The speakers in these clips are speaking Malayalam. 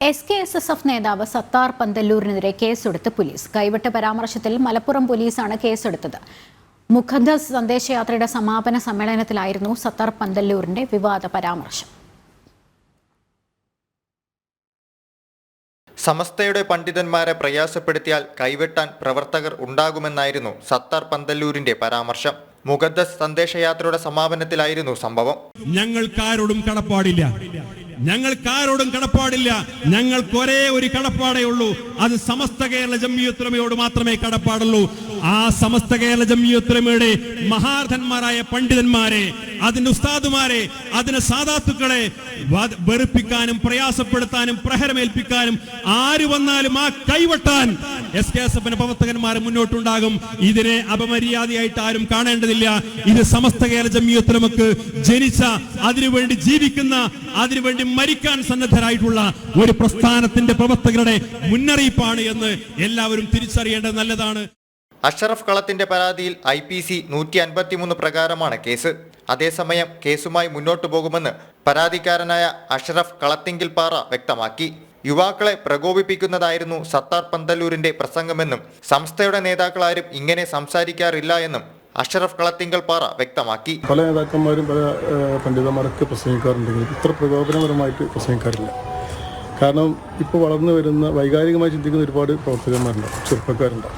SKSSF നേതാവ് സത്താർ പന്തല്ലൂരിനെതിരെ കേസെടുത്ത് പോലീസ്. കൈവെട്ട് പരാമർശത്തിൽ മലപ്പുറം പോലീസാണ് കേസെടുത്തത്. മുഖദ്ദസ് സന്ദേശയാത്രയുടെ സമാപന സമ്മേളനത്തിലായിരുന്നു സത്താർ പന്തല്ലൂരിന്റെ വിവാദ പരാമർശം. സമസ്തയുടെ പണ്ഡിതന്മാരെ പ്രയാസപ്പെടുത്തിയാൽ കൈവെട്ടാൻ പ്രവർത്തകർ ഉണ്ടാകുമെന്നായിരുന്നു സത്താർ പന്തല്ലൂരിന്റെ പരാമർശം. മുഖദ്ദസ് സന്ദേശയാത്രയുടെ സമാപനത്തിലായിരുന്നു സംഭവം. ഞങ്ങൾക്കാരോടും കടപ്പാടില്ല. ഞങ്ങൾക്ക് ഒരേ ഒരു കടപ്പാടേ ഉള്ളൂ. അത് സമസ്ത കേരള ജംഇയ്യത്തുൽ ഉലമയോട് മാത്രമേ കടപ്പാടുള്ളൂ. ആ സമസ്ത കേരള ജംഇയ്യത്തുൽ ഉലമയുടെ മഹാരഥന്മാരായ പണ്ഡിതന്മാരെ, അതിന്റെ ഉസ്താദുമാരെ, അതിന്റെ സാദാത്തുക്കളെ വെറുപ്പിക്കാനും പ്രയാസപ്പെടുത്താനും പ്രഹരമേൽപ്പിക്കാനും ആര് വന്നാലും ആ കൈവെട്ടാൻ SKSF പ്രവർത്തകന്മാർ മുന്നോട്ടുണ്ടാകും. ഇതിനെ അപമര്യാദയായിട്ട് ആരും കാണേണ്ടതില്ല. ഇത് സമസ്ത കേരള ജംഇയ്യത്തുൽ ഉലമക്ക് ജനിച്ച, അതിനുവേണ്ടി ജീവിക്കുന്ന, അതിനുവേണ്ടി മരിക്കാൻ സന്നദ്ധരായിട്ടുള്ള ഒരു പ്രസ്ഥാനത്തിന്റെ പ്രവർത്തകരുടെ മുന്നറിയിപ്പാണ് എന്ന് എല്ലാവരും തിരിച്ചറിയേണ്ടത് നല്ലതാണ്. അഷ്റഫ് കളത്തിന്റെ പരാതിയിൽ IPC 153 പ്രകാരമാണ് കേസ്. അതേസമയം കേസുമായി മുന്നോട്ടു പോകുമെന്ന് പരാതിക്കാരനായ അഷ്റഫ് കളത്തിങ്കിൽപ്പാറ വ്യക്തമാക്കി. യുവാക്കളെ പ്രകോപിപ്പിക്കുന്നതായിരുന്നു സത്താർ പന്തല്ലൂരിന്റെ പ്രസംഗമെന്നും സംസ്ഥയുടെ നേതാക്കളാരും ഇങ്ങനെ സംസാരിക്കാറില്ല എന്നും അഷ്റഫ് കളത്തിങ്കൽപ്പാറ വ്യക്തമാക്കി. പല നേതാക്കന്മാരും പല പണ്ഡിതന്മാരൊക്കെ പ്രസംഗിക്കാറുണ്ടെങ്കിലും ഇത്ര പ്രകോപനപരമായിട്ട് പ്രസംഗിക്കാറില്ല. കാരണം ഇപ്പോൾ വളർന്നു വരുന്ന വൈകാരികമായി ചിന്തിക്കുന്ന ഒരുപാട് പ്രവർത്തകന്മാരുണ്ടാവും, ചെറുപ്പക്കാരുണ്ടാവും.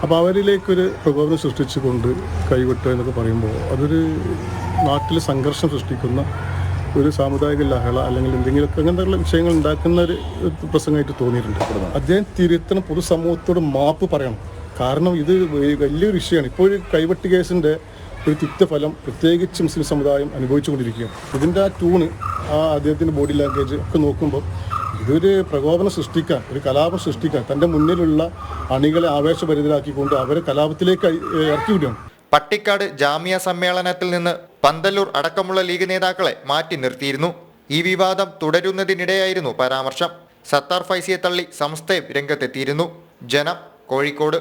അപ്പോൾ അവരിലേക്കൊരു പ്രകോപനം സൃഷ്ടിച്ചുകൊണ്ട് കൈവിട്ടുക എന്നൊക്കെ പറയുമ്പോൾ അതൊരു നാട്ടിൽ സംഘർഷം സൃഷ്ടിക്കുന്ന ഒരു സാമുദായിക ലഹള അല്ലെങ്കിൽ എന്തെങ്കിലുമൊക്കെ അങ്ങനത്തെ വിഷയങ്ങൾ ഉണ്ടാക്കുന്ന ഒരു പ്രസംഗമായിട്ട് തോന്നിയിട്ടുണ്ട്. അദ്ദേഹം തിരുത്തണം, പൊതുസമൂഹത്തോട് മാപ്പ് പറയണം. കാരണം ഇത് വലിയൊരു വിഷയമാണ്. ഇപ്പോൾ ഒരു കൈവെട്ട് കേസിൻ്റെ ഒരു തിക്തഫലം പ്രത്യേകിച്ച് മുസ്ലിം സമുദായം അനുഭവിച്ചുകൊണ്ടിരിക്കുകയാണ്. ഇതിൻ്റെ ആ ടൂണ്, ആ അദ്ദേഹത്തിൻ്റെ ബോഡി ലാംഗ്വേജ് ഒക്കെ നോക്കുമ്പോൾ ഇതൊരു പ്രകോപനം സൃഷ്ടിക്കാൻ, ഒരു കലാപം സൃഷ്ടിക്കാൻ, തൻ്റെ മുന്നിലുള്ള അണികളെ ആവേശഭരിതരാക്കിക്കൊണ്ട് അവരെ കലാപത്തിലേക്ക് ഇറക്കി വിടുകയാണ്. പട്ടിക്കാട് ജാമിയ സമ്മേളനത്തിൽ നിന്ന് പന്തല്ലൂർ അടക്കമുള്ള ലീഗ് നേതാക്കളെ മാറ്റി നിർത്തിയിരുന്നു. ഈ വിവാദം തുടരുന്നതിനിടെയായിരുന്നു പരാമർശം. സത്താർ ഫൈസിയെ തള്ളി സംസ്ഥയും രംഗത്തെത്തിയിരുന്നു. ജനം, കോഴിക്കോട്.